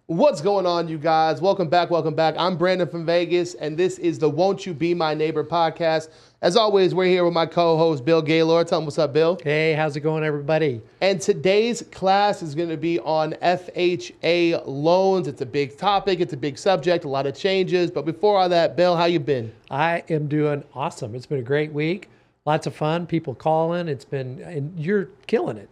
What's going on, you guys? Welcome back. Welcome back. I'm Brandon from Vegas, and this is the Won't You Be My Neighbor podcast. As always, we're here with my co-host, Bill Gaylord. Tell him what's up, Bill. Hey, how's it going, everybody? And today's class is going to be on FHA loans. It's a big topic. It's a big subject, a lot of changes. But before all that, Bill, how you been? I am doing awesome. It's been a great week. Lots of fun. People calling. And you're killing it.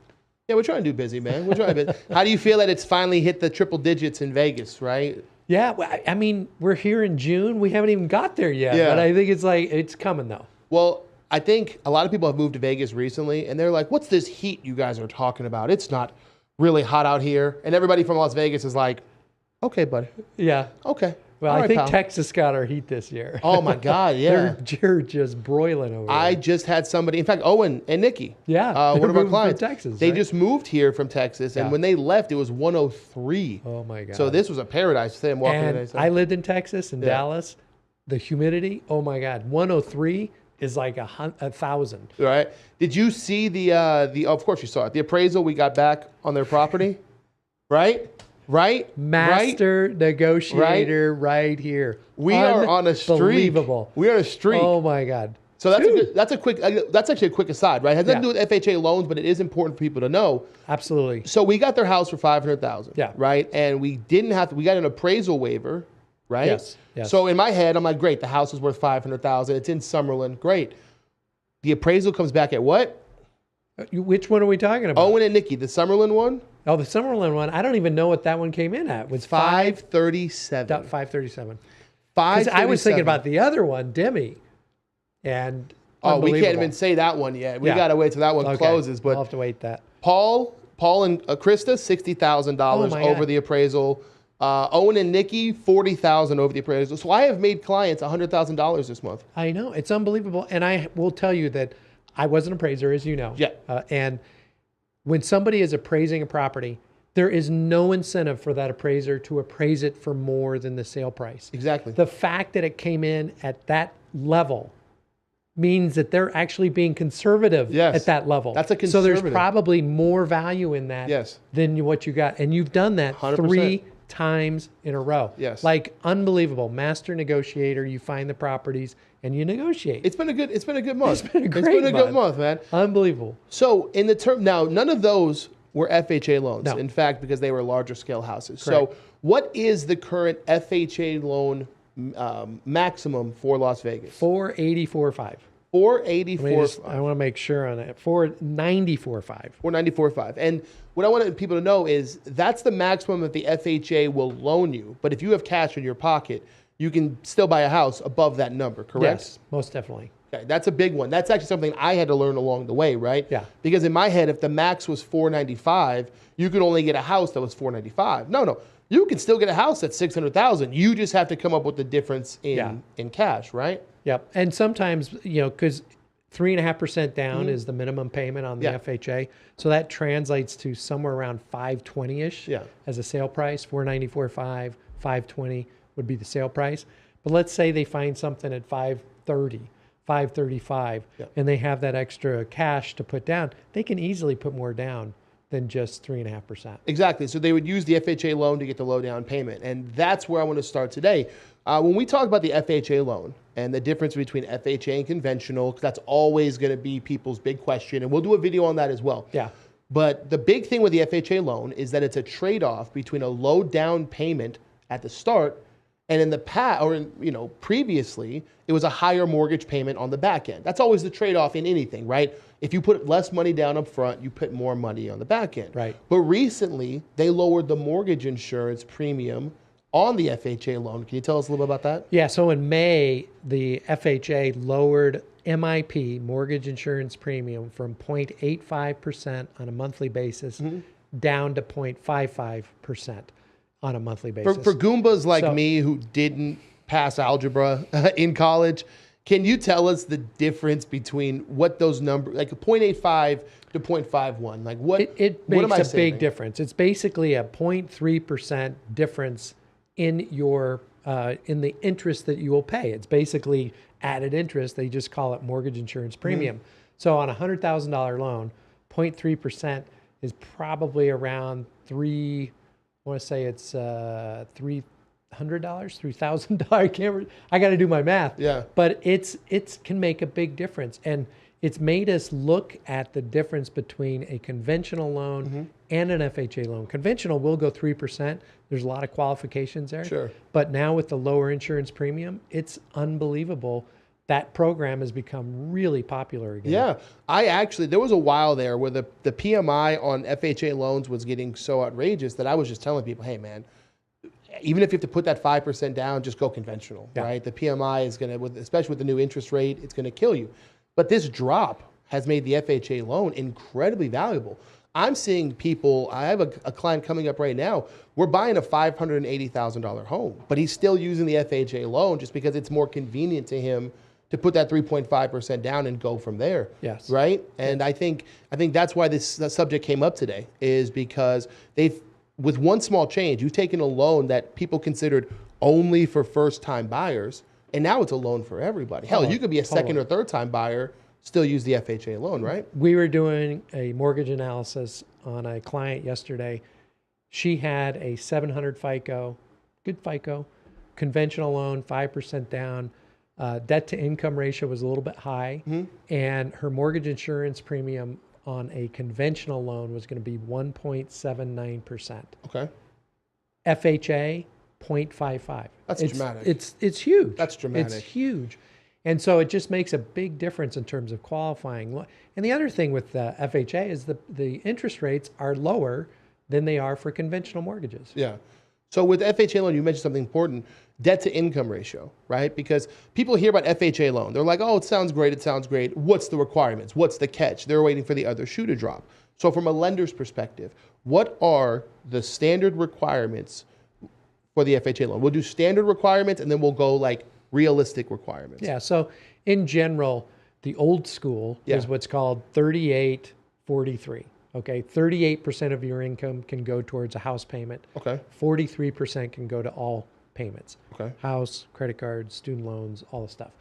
Yeah, we're trying to do busy, man. We're trying to. How do you feel that it's finally hit the triple digits in Vegas, right? Yeah, I mean, we're here in June. We haven't even got there yet. Yeah. But I think it's coming, though. Well, I think a lot of people have moved to Vegas recently, and they're like, what's this heat you guys are talking about? It's not really hot out here. And everybody from Las Vegas is like, okay, buddy. Yeah. Okay. Well, All I think pal. Texas got our heat this year. Oh, my God, yeah. They're just broiling over I there. just had somebody, in fact, Owen and Nikki. Yeah, one of our moving from clients. Texas, They right? just moved here from Texas, and Yeah. when they left, it was 103. Oh, my God. So this was a paradise for them walking in. And I lived in Texas, in Yeah. Dallas. The humidity, oh, my God. 103 is like 1,000. Right? Did you see the of course you saw it, the appraisal we got back on their property? Right? Master negotiator right here. We are on a streak. Unbelievable. We are on a streak. Oh my God. So that's actually a quick aside, right? It has nothing to Yeah. do with FHA loans, but it is important for people to know. Absolutely. So we got their house for $500,000. Yeah. Right? And we didn't have to. We got an appraisal waiver, right? Yes. So in my head, I'm like, great. The house is worth $500,000. It's in Summerlin. Great. The appraisal comes back at what? Which one are we talking about? Owen and Nikki, the Summerlin one. Oh, the Summerlin one. I don't even know what that one came in at. Was 537. 537. 537. I was thinking about the other one, Demi. And Oh, we can't unbelievable. even say that one yet. We Yeah. got to wait till that one Okay. closes. But I'll have to wait that. Paul and Krista, $60,000 Oh, my over God. the appraisal. Owen and Nikki, $40,000 over the appraisal. So I have made clients $100,000 this month. I know. It's unbelievable. And I will tell you that I was an appraiser, as you know. Yeah. And when somebody is appraising a property, there is no incentive for that appraiser to appraise it for more than the sale price. Exactly. The fact that it came in at that level means that they're actually being conservative Yes. at that level. That's a So there's conservative. probably more value in that Yes. than what you got. And you've done that 100%. 3 times in a row. Yes. Like unbelievable. Master negotiator. You find the properties and you negotiate. It's been a good month. It's been a great good month, man. Unbelievable. So in the term now, none of those were FHA loans. No. In fact, because they were larger scale houses. Correct. So what is the current FHA loan maximum for Las Vegas? 484.5. 484. I want to make sure on it. 494.5. 494.5. And what I want people to know is that's the maximum that the FHA will loan you. But if you have cash in your pocket, you can still buy a house above that number, correct? Yes, most definitely. Okay, that's a big one. That's actually something I had to learn along the way, right? Yeah. Because in my head, if the max was 495, you could only get a house that was 495. No. You can still get a house that's 600,000. You just have to come up with the difference in cash, right? Yep. And sometimes, because 3.5% down is the minimum payment on the Yeah. FHA. So that translates to somewhere around 520-ish Yeah. as a sale price. 494.5, 520 would be the sale price. But let's say they find something at 530, 535, and they have that extra cash to put down. They can easily put more down than just 3.5%. Exactly. So they would use the FHA loan to get the low down payment. And that's where I want to start today. When we talk about the FHA loan and the difference between FHA and conventional, 'cause that's always going to be people's big question. And we'll do a video on that as well. Yeah. But the big thing with the FHA loan is that it's a trade-off between a low down payment at the start, and in the past, previously, it was a higher mortgage payment on the back end. That's always the trade-off in anything, right? If you put less money down up front, you put more money on the back end. Right. But recently, they lowered the mortgage insurance premium on the FHA loan. Can you tell us a little bit about that? Yeah, so in May, the FHA lowered MIP, mortgage insurance premium, from 0.85% on a monthly basis down to 0.55% on a monthly basis. For Goombas like me who didn't pass algebra in college, can you tell us the difference between what those numbers, like a 0.85 to 0.51? Like what? It what am I makes a saving? big difference. It's basically a 0.3% difference in your in the interest that you will pay. It's basically added interest. They just call it mortgage insurance premium. So on a $100,000 loan, 0.3% is probably around want to say it's $300, $3,000. I got to do my math. Yeah. But it can make a big difference. And it's made us look at the difference between a conventional loan and an FHA loan. Conventional will go 3%. There's a lot of qualifications there. Sure. But now with the lower insurance premium, it's unbelievable. That program has become really popular again. Yeah. There was a while there where the PMI on FHA loans was getting so outrageous that I was just telling people, hey, man, even if you have to put that 5% down, just go conventional, right? The PMI is going to, especially with the new interest rate, it's going to kill you. But this drop has made the FHA loan incredibly valuable. I'm seeing people, I have a client coming up right now, we're buying a $580,000 home, but he's still using the FHA loan just because it's more convenient to him to put that 3.5% down and go from there. Yes. Right? And I think that's why this subject came up today, is because with one small change, you've taken a loan that people considered only for first-time buyers, and now it's a loan for everybody. Hell, you could be a second or third-time buyer, still use the FHA loan, right? We were doing a mortgage analysis on a client yesterday. She had a 700 FICO, good FICO, conventional loan, 5% down. Debt to income ratio was a little bit high, and her mortgage insurance premium on a conventional loan was going to be 1.79%. Okay. FHA, 0.55. That's dramatic. It's huge. That's dramatic. It's huge. And so it just makes a big difference in terms of qualifying. And the other thing with FHA is the interest rates are lower than they are for conventional mortgages. Yeah. So with FHA loan, you mentioned something important, debt to income ratio, right? Because people hear about FHA loan. They're like, oh, it sounds great. It sounds great. What's the requirements? What's the catch? They're waiting for the other shoe to drop. So from a lender's perspective, what are the standard requirements for the FHA loan? We'll do standard requirements and then we'll go like realistic requirements. Yeah. So in general, the old school is what's called 38-43. Okay, 38% of your income can go towards a house payment. Okay. 43% can go to all payments. Okay. House, credit cards, student loans, all the stuff.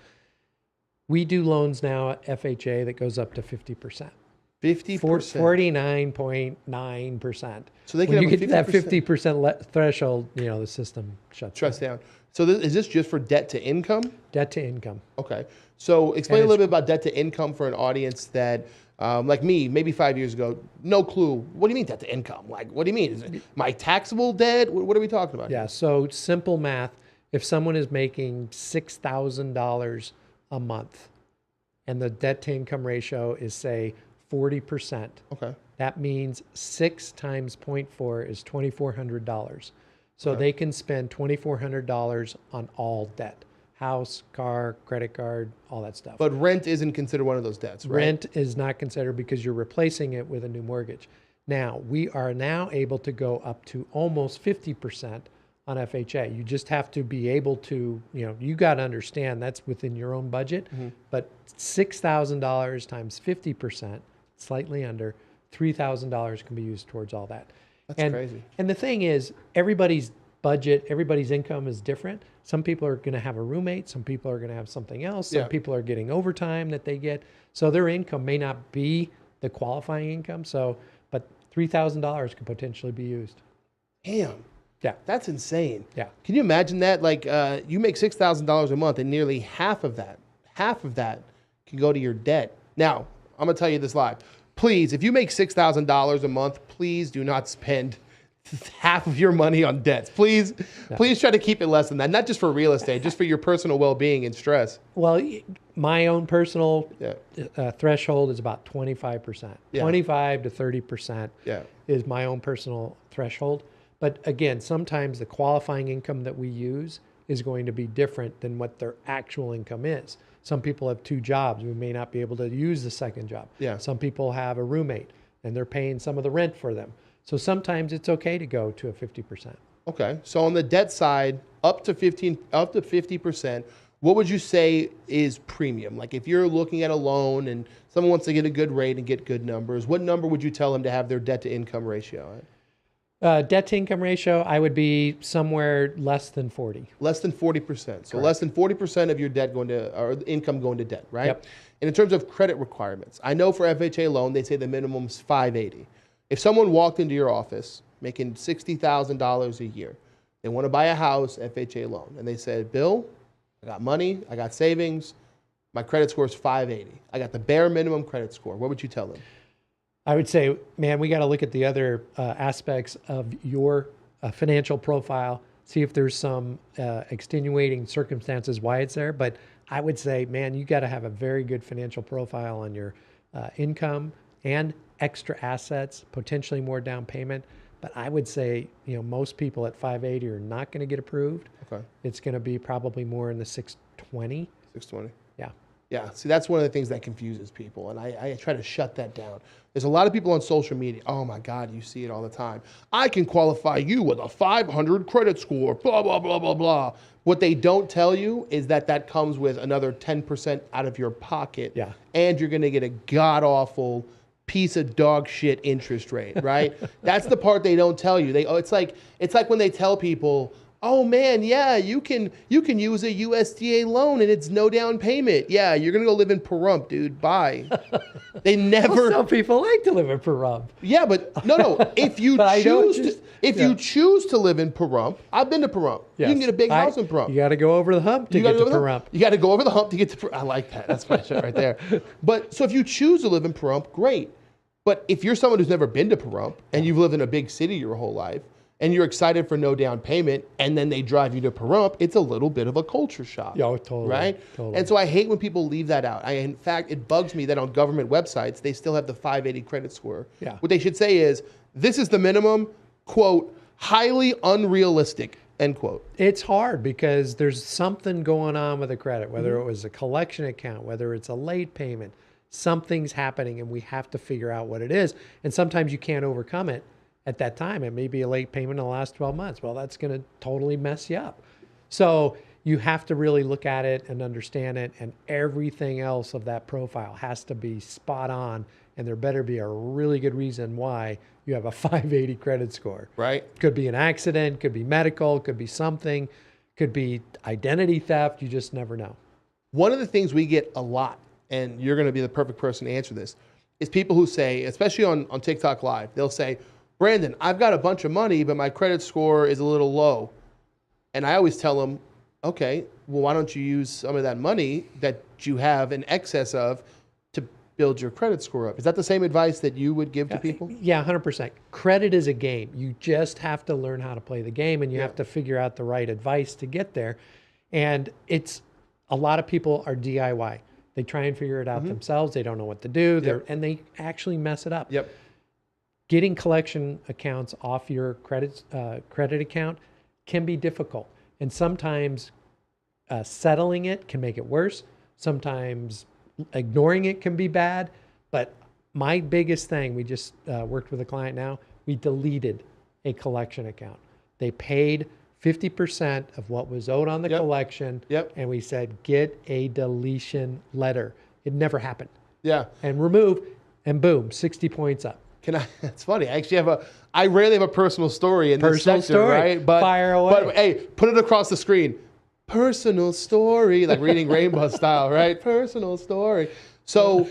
We do loans now at FHA that goes up to 50%. 50%? 49.9%. So they can when have you get to that 50% threshold, the system shuts down. So is this just for debt to income? Debt to income. Okay. So explain a little bit about debt to income for an audience that, like me, maybe 5 years ago, no clue. What do you mean debt to income? Like, what do you mean? Is it my taxable debt? What are we talking about? Yeah, so simple math. If someone is making $6,000 a month and the debt to income ratio is, say, 40%, okay, that means 6 times 0.4 is $2,400. So they can spend $2,400 on all debt. House, car, credit card, all that stuff. But rent isn't considered one of those debts, right? Rent is not considered because you're replacing it with a new mortgage. Now, we are now able to go up to almost 50% on FHA. You just have to be able to, you got to understand that's within your own budget, but $6,000 times 50%, slightly under, $3,000 can be used towards all that. That's crazy. And the thing is, everybody's budget, everybody's income is different. Some people are going to have a roommate. Some people are going to have something else. Some people are getting overtime that they get. So their income may not be the qualifying income. But $3,000 could potentially be used. Damn. Yeah. That's insane. Yeah. Can you imagine that? Like you make $6,000 a month and nearly half of that can go to your debt. Now, I'm going to tell you this live. Please, if you make $6,000 a month, please do not spend half of your money on debts. Please try to keep it less than that. Not just for real estate, just for your personal well-being and stress. Well, my own personal threshold is about 25%. 25 to 30% is my own personal threshold. But again, sometimes the qualifying income that we use is going to be different than what their actual income is. Some people have 2 jobs. We may not be able to use the second job. Some people have a roommate and they're paying some of the rent for them. So sometimes it's okay to go to a 50%. Okay. So on the debt side, up to 50%, what would you say is premium? Like if you're looking at a loan and someone wants to get a good rate and get good numbers, what number would you tell them to have their debt to income ratio at? Debt to income ratio, I would be somewhere less than 40. Less than 40%. So correct. Less than 40% of your debt or income going to debt, right? Yep. And in terms of credit requirements, I know for FHA loan, they say the minimum is 580. If someone walked into your office making $60,000 a year. They want to buy a house, FHA loan. And they said, Bill, I got money, I got savings, my credit score is 580. I got the bare minimum credit score. What would you tell them? I would say, man, we got to look at the other aspects of your financial profile, see if there's some extenuating circumstances why it's there. But I would say, man, you got to have a very good financial profile on your income and extra assets, potentially more down payment. But I would say, most people at 580 are not going to get approved. Okay. It's going to be probably more in the 620. 620. Yeah. Yeah. See, that's one of the things that confuses people. And I try to shut that down. There's a lot of people on social media. Oh my God, you see it all the time. I can qualify you with a 500 credit score, blah, blah, blah, blah, blah. What they don't tell you is that comes with another 10% out of your pocket. Yeah. And you're going to get a god-awful piece of dog shit interest rate, right? That's the part they don't tell you. It's like when they tell people, oh man, yeah, you can use a USDA loan and it's no down payment. Yeah, you're gonna go live in Pahrump, dude. Bye. They never. Well, some people like to live in Pahrump. Yeah, but no. If you choose to live in Pahrump, I've been to Pahrump. Yes. You can get a big house in Pahrump. You got to go over the hump to get to Pahrump. You got to go over the hump to get to Pahrump. I like that. That's my shit right there. But so if you choose to live in Pahrump, great. But if you're someone who's never been to Pahrump and you've lived in a big city your whole life and you're excited for no down payment and then they drive you to Pahrump, it's a little bit of a culture shock. Yeah, totally. Right? Totally. And so I hate when people leave that out. In fact, it bugs me that on government websites, they still have the 580 credit score. Yeah. What they should say is, this is the minimum, quote, highly unrealistic, end quote. It's hard because there's something going on with the credit, whether it was a collection account, whether it's a late payment. Something's happening and we have to figure out what it is. And sometimes you can't overcome it at that time. It may be a late payment in the last 12 months. Well, that's going to totally mess you up. So you have to really look at it and understand it. And everything else of that profile has to be spot on. And there better be a really good reason why you have a 580 credit score. Right. Could be an accident, could be medical, could be something, could be identity theft. You just never know. One of the things we get a lot, and you're going to be the perfect person to answer this, is people who say, especially on TikTok Live, they'll say, Brandon, I've got a bunch of money, but my credit score is a little low. And I always tell them, okay, well, why don't you use some of that money that you have in excess of to build your credit score up? Is that the same advice that you would give to people? Yeah, 100%. Credit is a game. You just have to learn how to play the game, and you have to figure out the right advice to get there. And a lot of people are DIY. They try and figure it out themselves. They don't know what to do. And they actually mess it up. Yep. Getting collection accounts off your credit account can be difficult. And sometimes settling it can make it worse. Sometimes ignoring it can be bad. But my biggest thing, we just worked with a client now, we deleted a collection account. They paid 50% of what was owed on the collection. Yep. And we said, get a deletion letter. It never happened. Yeah. And remove, and boom, 60 points up. It's funny. I actually I rarely have a personal story in this section, right? But, fire away. But hey, put it across the screen. Personal story, like reading Rainbow style, right? Personal story. So,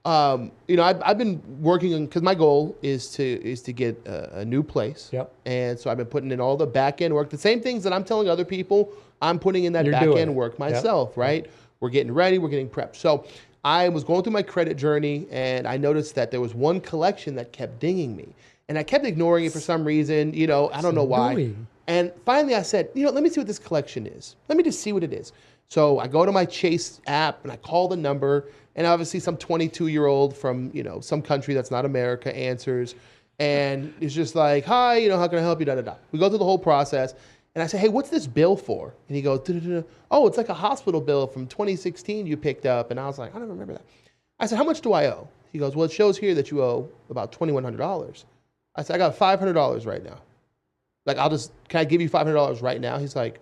I've been working on, because my goal is to get a new place. Yep. And so I've been putting in all the back end work. The same things that I'm telling other people, I'm putting in that back end work myself, right? We're getting ready. We're getting prepped. So I was going through my credit journey and I noticed that there was one collection that kept dinging me. And I kept ignoring it for some reason, I don't know why. And finally I said, let me see what this collection is. Let me just see what it is. So I go to my Chase app and I call the number, and obviously some 22-year-old from, some country that's not America answers. And it's just like, hi, how can I help you? Da, da, da. We go through the whole process. And I say, hey, what's this bill for? And he goes, da-da-da-da. Oh, it's like a hospital bill from 2016 you picked up. And I was like, I don't remember that. I said, how much do I owe? He goes, well, it shows here that you owe about $2,100. I said, I got $500 right now. Like, can I give you $500 right now? He's like,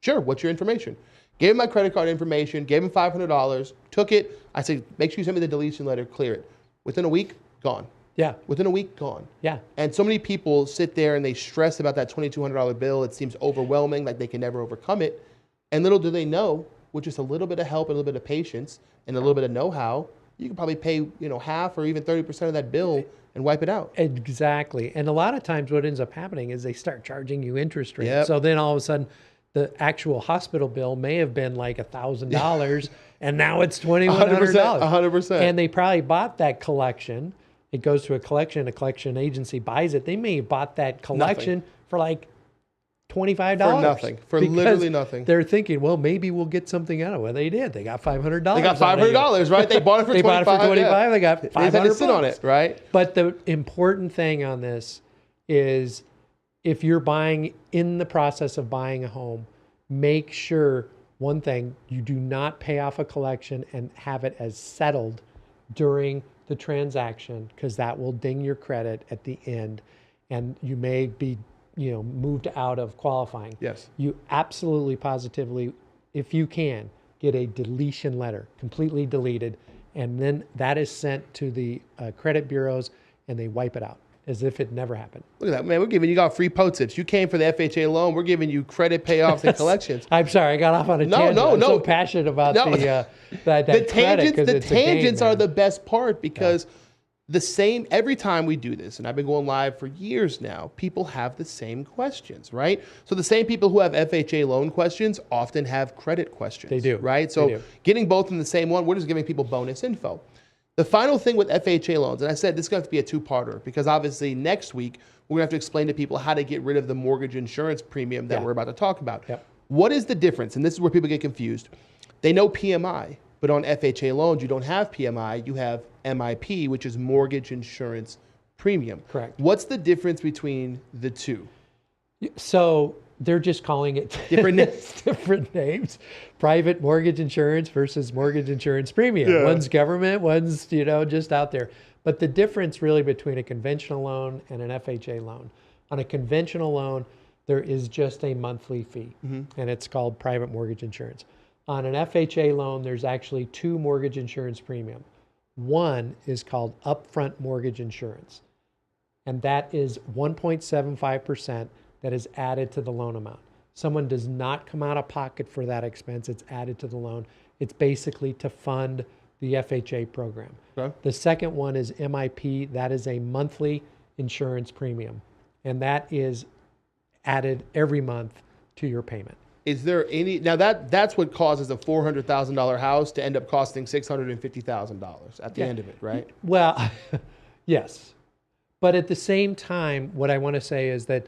sure, what's your information? Gave him my credit card information, gave him $500, took it. I said, make sure you send me the deletion letter, clear it. Within a week, gone. Yeah. Within a week, gone. Yeah. And so many people sit there and they stress about that $2,200 bill. It seems overwhelming, like they can never overcome it. And little do they know, with just a little bit of help, and a little bit of patience, and a little bit of know-how, you can probably pay, half or even 30% of that bill and wipe it out. Exactly. And a lot of times what ends up happening is they start charging you interest rates. Yep. So then all of a sudden the actual hospital bill may have been like $1,000 and now it's $2,100. 100%. And they probably bought that collection. It goes to a collection agency buys it. They may have bought that collection for like $25. For nothing. For literally nothing. They're thinking, well, maybe we'll get something out of it. Well, they did. They got $500. They got $500, right? They bought it for $25. They bought it for $25. Yeah. They got $500. They had to sit on it, right? But the important thing on this is if you're in the process of buying a home, make sure, one thing, you do not pay off a collection and have it as settled during the transaction, because that will ding your credit at the end and you may be moved out of qualifying. Yes. You absolutely, positively, if you can, get a deletion letter, completely deleted, and then that is sent to the credit bureaus and they wipe it out as if it never happened. Look at that, man. We're giving you free pro tips. You came for the FHA loan. We're giving you credit payoffs and collections. I'm sorry, I got off on a tangent. I'm so passionate about the tangents. Credit, the tangents are the best part, because every time we do this, and I've been going live for years now, people have the same questions, right? So the same people who have FHA loan questions often have credit questions. They do. Right? So getting both in the same one, we're just giving people bonus info. The final thing with FHA loans, and I said this is going to have to be a two-parter, because obviously next week we're going to have to explain to people how to get rid of the mortgage insurance premium that we're about to talk about. Yep. What is the difference? And this is where people get confused. They know PMI, but on FHA loans, you don't have PMI, you have MIP, which is mortgage insurance premium. Correct. What's the difference between the two? So they're just calling it different names. Private mortgage insurance versus mortgage insurance premium. Yeah. One's government, one's just out there. But the difference really between a conventional loan and an FHA loan. On a conventional loan, there is just a monthly fee, and it's called private mortgage insurance. On an FHA loan, there's actually two mortgage insurance premium. One is called upfront mortgage insurance, and that is 1.75% that is added to the loan amount. Someone does not come out of pocket for that expense. It's added to the loan. It's basically to fund the FHA program. Okay. The second one is MIP. That is a monthly insurance premium, and that is added every month to your payment. Is there any, now that's what causes a $400,000 house to end up costing $650,000 at the end of it, right? Well, yes. But at the same time, what I want to say is that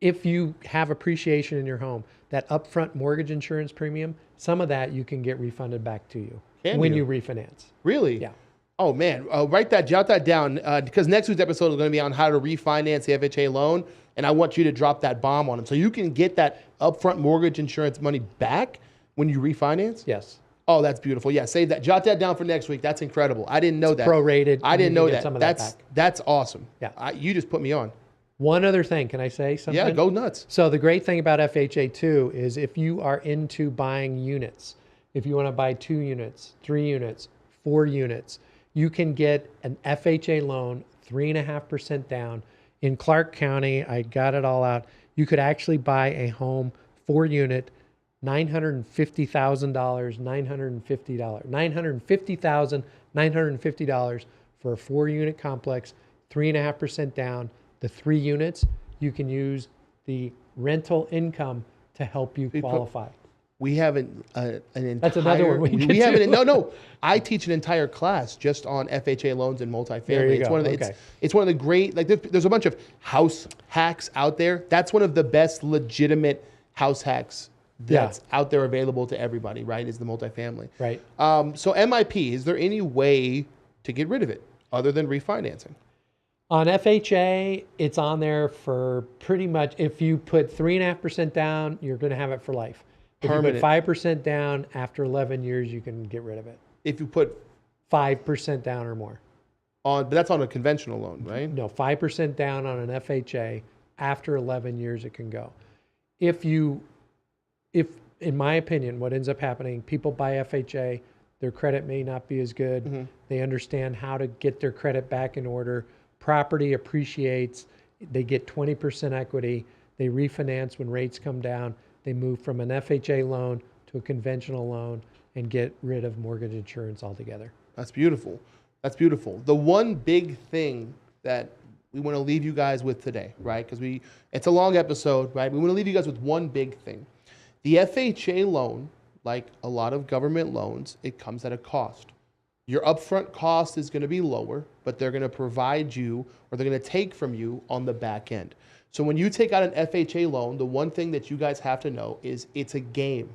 if you have appreciation in your home, that upfront mortgage insurance premium, some of that you can get refunded back to you when you refinance. Really? Yeah. Oh man, jot that down, because next week's episode is going to be on how to refinance the FHA loan, and I want you to drop that bomb on them so you can get that upfront mortgage insurance money back when you refinance. Yes. Oh, that's beautiful. Yeah, save that. Jot that down for next week. That's incredible. I didn't know that. Prorated. I didn't know that. Some of that back. That's awesome. Yeah. You just put me on. One other thing, can I say something? Yeah, go nuts. So the great thing about FHA too is if you are into buying units, if you want to buy 2 units, 3 units, 4 units, you can get an FHA loan, 3.5% down. In Clark County, I got it all out. You could actually buy a home, 4 unit, $950,000, $950,000 for a 4 unit complex, 3.5% down. The 3 units, you can use the rental income to help you qualify. We have an entire. That's another one we have it. No. I teach an entire class just on FHA loans and multifamily. There you go. It's one of the great. Like there's a bunch of house hacks out there. That's one of the best legitimate house hacks that's out there available to everybody. Right? Is the multifamily. Right. So MIP, is there any way to get rid of it other than refinancing? On FHA, it's on there for pretty much. If you put 3.5% down, you're going to have it for life. If you put 5% down, after 11 years, you can get rid of it. If you put 5% down or more. But that's on a conventional loan, right? No, 5% down on an FHA, after 11 years, it can go. If in my opinion, what ends up happening, people buy FHA, their credit may not be as good. Mm-hmm. They understand how to get their credit back in order. Property appreciates. They get 20% equity. They refinance when rates come down. They move from an FHA loan to a conventional loan and get rid of mortgage insurance altogether. That's beautiful. That's beautiful. The one big thing that we want to leave you guys with today, right? Because it's a long episode, right? We want to leave you guys with one big thing. The FHA loan, like a lot of government loans, it comes at a cost. Your upfront cost is going to be lower, but they're going to provide you, or they're going to take from you on the back end. So when you take out an FHA loan, the one thing that you guys have to know is it's a game.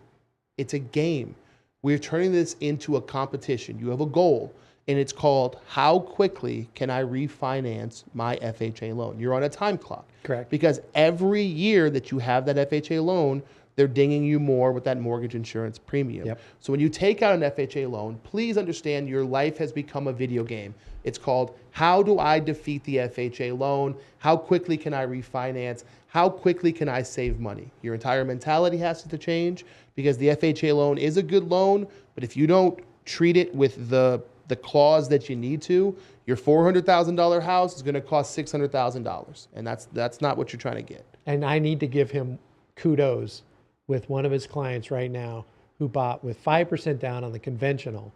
It's a game. We're turning this into a competition. You have a goal, and it's called, how quickly can I refinance my FHA loan? You're on a time clock. Correct. Because every year that you have that FHA loan, they're dinging you more with that mortgage insurance premium. Yep. So when you take out an FHA loan, please understand your life has become a video game. It's called, how do I defeat the FHA loan? How quickly can I refinance? How quickly can I save money? Your entire mentality has to change, because the FHA loan is a good loan, but if you don't treat it with the clause that you need to, your $400,000 house is going to cost $600,000, and that's not what you're trying to get. And I need to give him kudos with one of his clients right now who bought with 5% down on the conventional,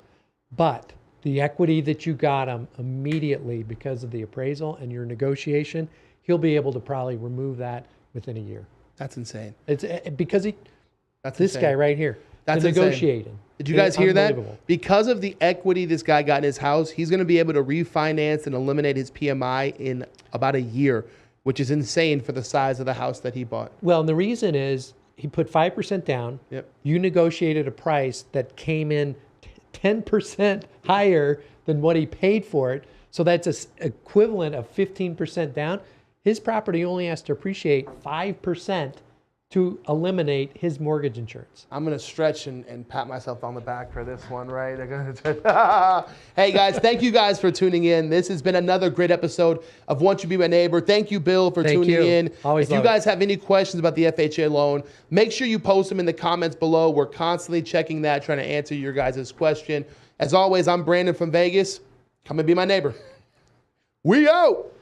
but the equity that you got him immediately because of the appraisal and your negotiation, he'll be able to probably remove that within a year. That's insane. It's because this insane. guy right here, That's the insane. negotiating. Did you guys hear that? Because of the equity this guy got in his house, he's going to be able to refinance and eliminate his PMI in about a year, which is insane for the size of the house that he bought. Well, and the reason is he put 5% down. Yep. You negotiated a price that came in 10% higher than what he paid for it. So that's an equivalent of 15% down. His property only has to appreciate 5% to eliminate his mortgage insurance. I'm going to stretch and pat myself on the back for this one, right? Hey, guys, thank you guys for tuning in. This has been another great episode of Won't You Be My Neighbor. Thank you, Bill, for tuning in. Always if you guys have any questions about the FHA loan, make sure you post them in the comments below. We're constantly checking that, trying to answer your guys' question. As always, I'm Brandon from Vegas. Come and be my neighbor. We out.